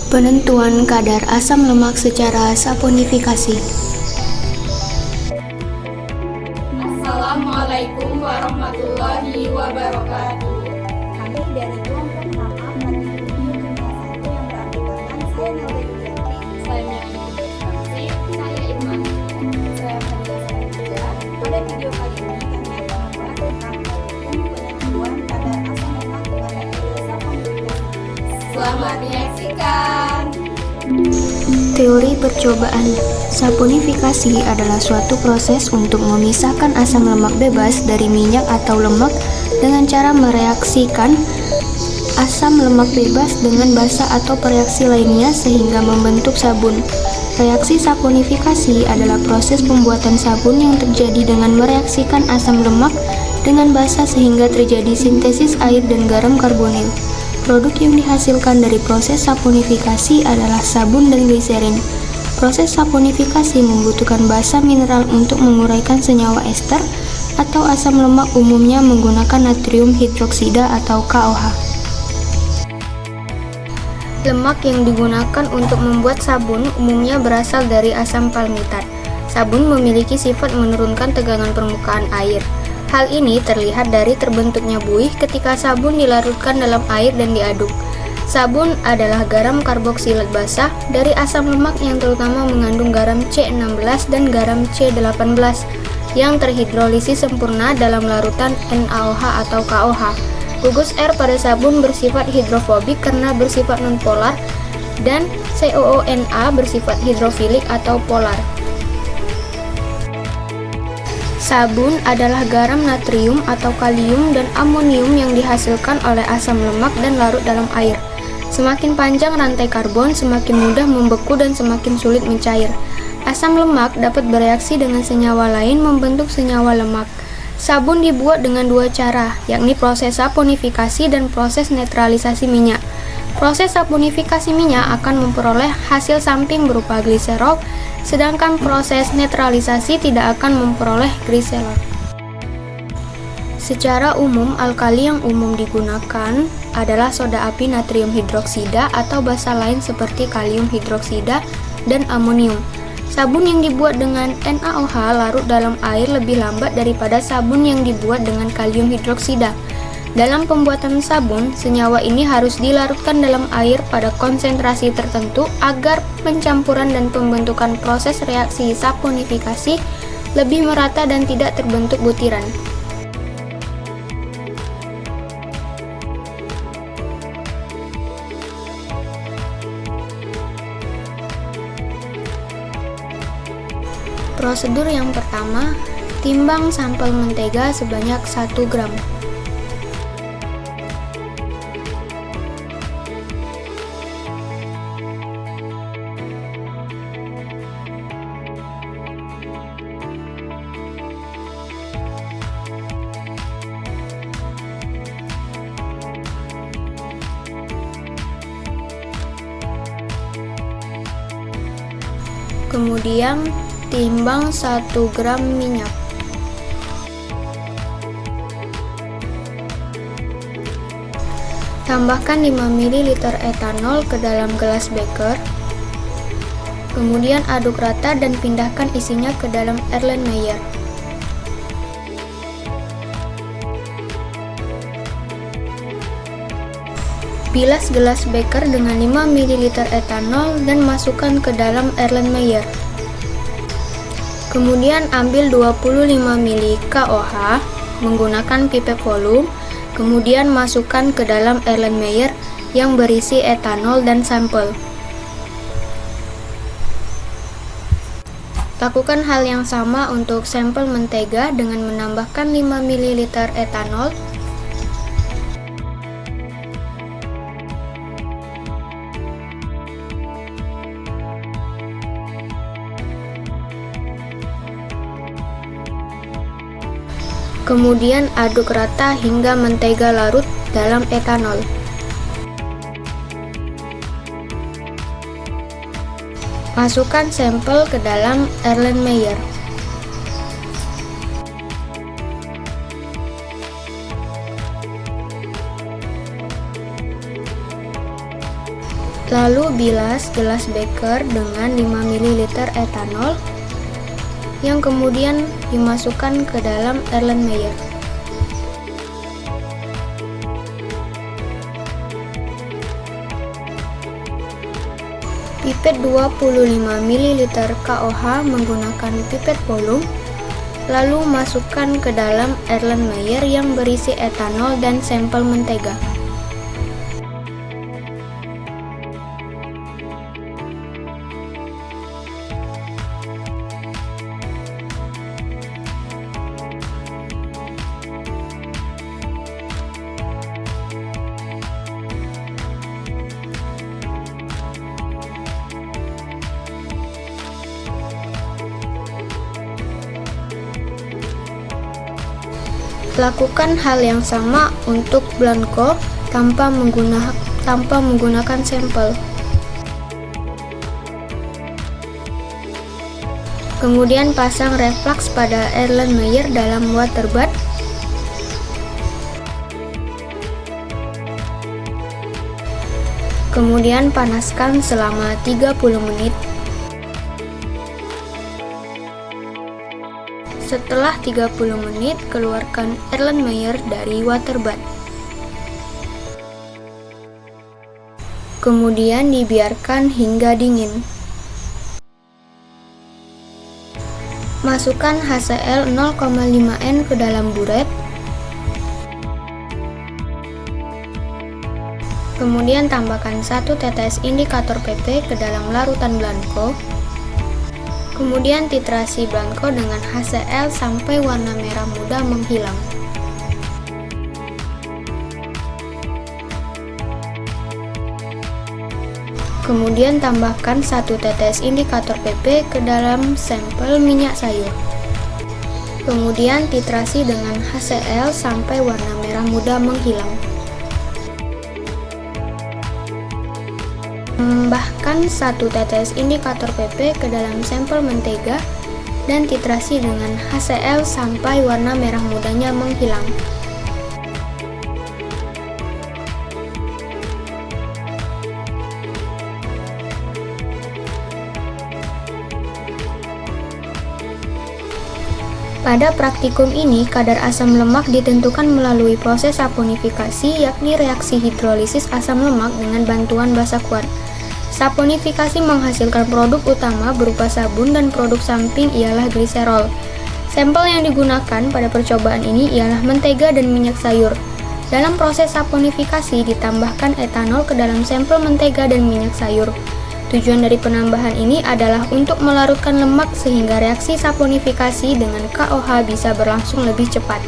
Penentuan kadar asam lemak secara saponifikasi. Assalamualaikum warahmatullahi wabarakatuh. Kami dari kelompok nama Prativi Kimia 1 yang beranggotakan saya Nadia Yulianti, Saya Irman. saya Fadila Saranja. Pada video kali ini kami akan membahas tentang penentuan kadar asam lemak dengan metode saponifikasi. Selamat menyaksikan. Teori percobaan. Saponifikasi adalah suatu proses untuk memisahkan asam lemak bebas dari minyak atau lemak dengan cara mereaksikan asam lemak bebas dengan basa atau reaksi lainnya sehingga membentuk sabun. Reaksi saponifikasi adalah proses pembuatan sabun yang terjadi dengan mereaksikan asam lemak dengan basa sehingga terjadi sintesis air dan garam karbonil. Produk yang dihasilkan dari proses saponifikasi adalah sabun dan gliserin. Proses saponifikasi membutuhkan basa mineral untuk menguraikan senyawa ester atau asam lemak, umumnya menggunakan natrium hidroksida atau KOH. Lemak yang digunakan untuk membuat sabun umumnya berasal dari asam palmitat. Sabun memiliki sifat menurunkan tegangan permukaan air. Hal ini terlihat dari terbentuknya buih ketika sabun dilarutkan dalam air dan diaduk. Sabun adalah garam karboksilat basah dari asam lemak yang terutama mengandung garam C16 dan garam C18 yang terhidrolisis sempurna dalam larutan NaOH atau KOH. Gugus R pada sabun bersifat hidrofobik karena bersifat nonpolar dan COONa bersifat hidrofilik atau polar. Sabun adalah garam natrium atau kalium dan amonium yang dihasilkan oleh asam lemak dan larut dalam air. Semakin panjang rantai karbon, semakin mudah membeku dan semakin sulit mencair. Asam lemak dapat bereaksi dengan senyawa lain membentuk senyawa lemak. Sabun dibuat dengan dua cara, yakni proses saponifikasi dan proses netralisasi minyak. Proses saponifikasi minyak akan memperoleh hasil samping berupa gliserol, sedangkan proses netralisasi tidak akan memperoleh gliserol. Secara umum, alkali yang umum digunakan adalah soda api natrium hidroksida atau basa lain seperti kalium hidroksida dan amonium. Sabun yang dibuat dengan NaOH larut dalam air lebih lambat daripada sabun yang dibuat dengan kalium hidroksida. Dalam pembuatan sabun, senyawa ini harus dilarutkan dalam air pada konsentrasi tertentu agar pencampuran dan pembentukan proses reaksi saponifikasi lebih merata dan tidak terbentuk butiran. Prosedur yang pertama, timbang sampel mentega sebanyak 1 gram. Kemudian timbang 1 gram minyak. Tambahkan 5 ml etanol ke dalam gelas beker. Kemudian aduk rata dan pindahkan isinya ke dalam Erlenmeyer. Bilas gelas beker dengan 5 ml etanol dan masukkan ke dalam Erlenmeyer. Kemudian ambil 25 ml KOH menggunakan pipet volume, kemudian masukkan ke dalam Erlenmeyer yang berisi etanol dan sampel. Lakukan hal yang sama untuk sampel mentega dengan menambahkan 5 ml etanol. Kemudian aduk rata hingga mentega larut dalam etanol. Masukkan sampel ke dalam Erlenmeyer. Lalu bilas gelas beker dengan 5 ml etanol yang kemudian dimasukkan ke dalam Erlenmeyer. Pipet 25 ml KOH menggunakan pipet volume, lalu masukkan ke dalam Erlenmeyer yang berisi etanol dan sampel mentega. Lakukan hal yang sama untuk Blanco tanpa menggunakan sampel. Kemudian pasang reflux pada Erlenmeyer dalam water bath. Kemudian panaskan selama 30 menit. Setelah 30 menit, keluarkan Erlenmeyer dari water bath. Kemudian dibiarkan hingga dingin. Masukkan HCl 0,5N ke dalam buret. Kemudian tambahkan 1 tetes indikator PP ke dalam larutan Blanco. Kemudian titrasi Blanco dengan HCl sampai warna merah muda menghilang. Kemudian tambahkan 1 tetes indikator PP ke dalam sampel minyak sayur. Kemudian titrasi dengan HCl sampai warna merah muda menghilang. Tambahkan 1 tetes indikator PP ke dalam sampel mentega dan titrasi dengan HCl sampai warna merah mudanya menghilang. Pada praktikum ini, kadar asam lemak ditentukan melalui proses saponifikasi, yakni reaksi hidrolisis asam lemak dengan bantuan basa kuat. Saponifikasi menghasilkan produk utama berupa sabun dan produk samping ialah gliserol. Sampel yang digunakan pada percobaan ini ialah mentega dan minyak sayur. Dalam proses saponifikasi ditambahkan etanol ke dalam sampel mentega dan minyak sayur. Tujuan dari penambahan ini adalah untuk melarutkan lemak sehingga reaksi saponifikasi dengan KOH bisa berlangsung lebih cepat.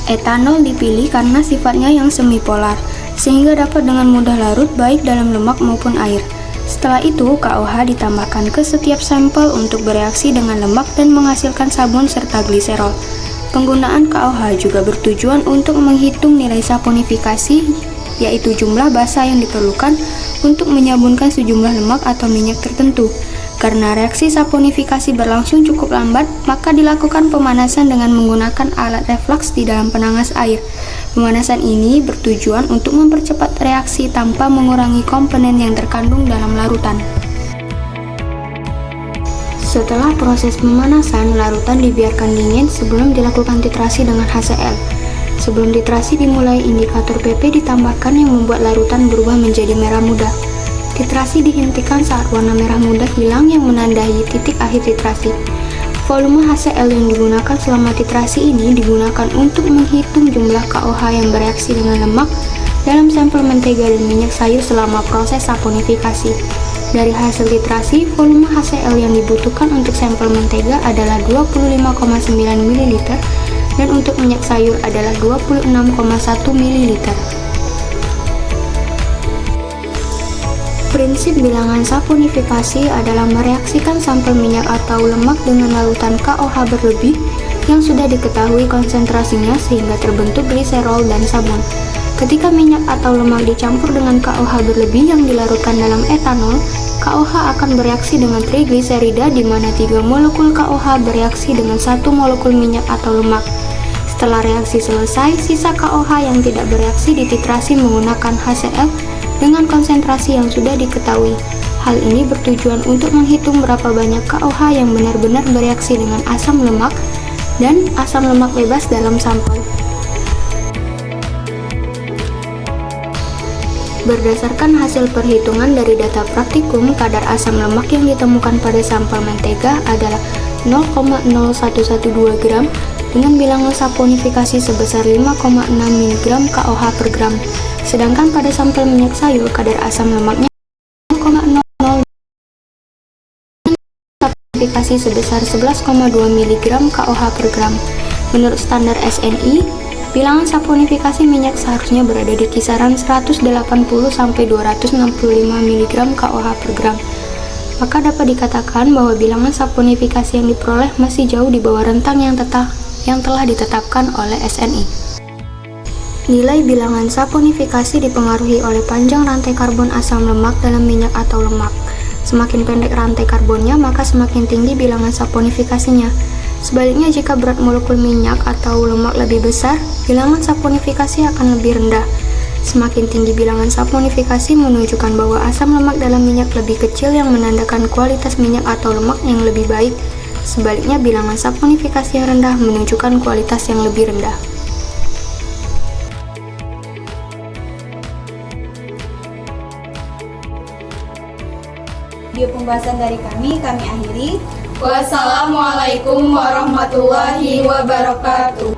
Etanol dipilih karena sifatnya yang semipolar, sehingga dapat dengan mudah larut baik dalam lemak maupun air. Setelah itu, KOH ditambahkan ke setiap sampel untuk bereaksi dengan lemak dan menghasilkan sabun serta gliserol. Penggunaan KOH juga bertujuan untuk menghitung nilai saponifikasi, yaitu jumlah basa yang diperlukan untuk menyabunkan sejumlah lemak atau minyak tertentu. Karena reaksi saponifikasi berlangsung cukup lambat, maka dilakukan pemanasan dengan menggunakan alat reflux di dalam penanas air. Pemanasan ini bertujuan untuk mempercepat reaksi tanpa mengurangi komponen yang terkandung dalam larutan. Setelah proses pemanasan, larutan dibiarkan dingin sebelum dilakukan titrasi dengan HCl. Sebelum titrasi dimulai, indikator PP ditambahkan yang membuat larutan berubah menjadi merah muda. Titrasi dihentikan saat warna merah muda hilang yang menandai titik akhir titrasi. Volume HCl yang digunakan selama titrasi ini digunakan untuk menghitung jumlah KOH yang bereaksi dengan lemak dalam sampel mentega dan minyak sayur selama proses saponifikasi. Dari hasil titrasi, volume HCl yang dibutuhkan untuk sampel mentega adalah 25,9 ml dan untuk minyak sayur adalah 26,1 ml. Prinsip bilangan saponifikasi adalah mereaksikan sampel minyak atau lemak dengan larutan KOH berlebih yang sudah diketahui konsentrasinya sehingga terbentuk gliserol dan sabun. Ketika minyak atau lemak dicampur dengan KOH berlebih yang dilarutkan dalam etanol, KOH akan bereaksi dengan trigliserida di mana 3 molekul KOH bereaksi dengan 1 molekul minyak atau lemak. Setelah reaksi selesai, sisa KOH yang tidak bereaksi dititrasi menggunakan HCl dengan konsentrasi yang sudah diketahui. Hal ini bertujuan untuk menghitung berapa banyak KOH yang benar-benar bereaksi dengan asam lemak dan asam lemak bebas dalam sampel. Berdasarkan hasil perhitungan dari data praktikum, kadar asam lemak yang ditemukan pada sampel mentega adalah 0,0112 gram dengan bilangan saponifikasi sebesar 5,6 mg KOH per gram. Sedangkan pada sampel minyak sayur, kadar asam lemaknya 0,00 saponifikasi sebesar 11,2 mg KOH per gram. Menurut standar SNI, bilangan saponifikasi minyak seharusnya berada di kisaran 180 sampai 265 mg KOH per gram. Maka dapat dikatakan bahwa bilangan saponifikasi yang diperoleh masih jauh di bawah rentang yang telah ditetapkan oleh SNI. Nilai bilangan saponifikasi dipengaruhi oleh panjang rantai karbon asam lemak dalam minyak atau lemak. Semakin pendek rantai karbonnya, maka semakin tinggi bilangan saponifikasinya. Sebaliknya, jika berat molekul minyak atau lemak lebih besar, bilangan saponifikasi akan lebih rendah. Semakin tinggi bilangan saponifikasi menunjukkan bahwa asam lemak dalam minyak lebih kecil yang menandakan kualitas minyak atau lemak yang lebih baik. Sebaliknya, bilangan saponifikasi yang rendah menunjukkan kualitas yang lebih rendah. Video pembahasan dari kami akhiri. Wassalamualaikum warahmatullahi wabarakatuh.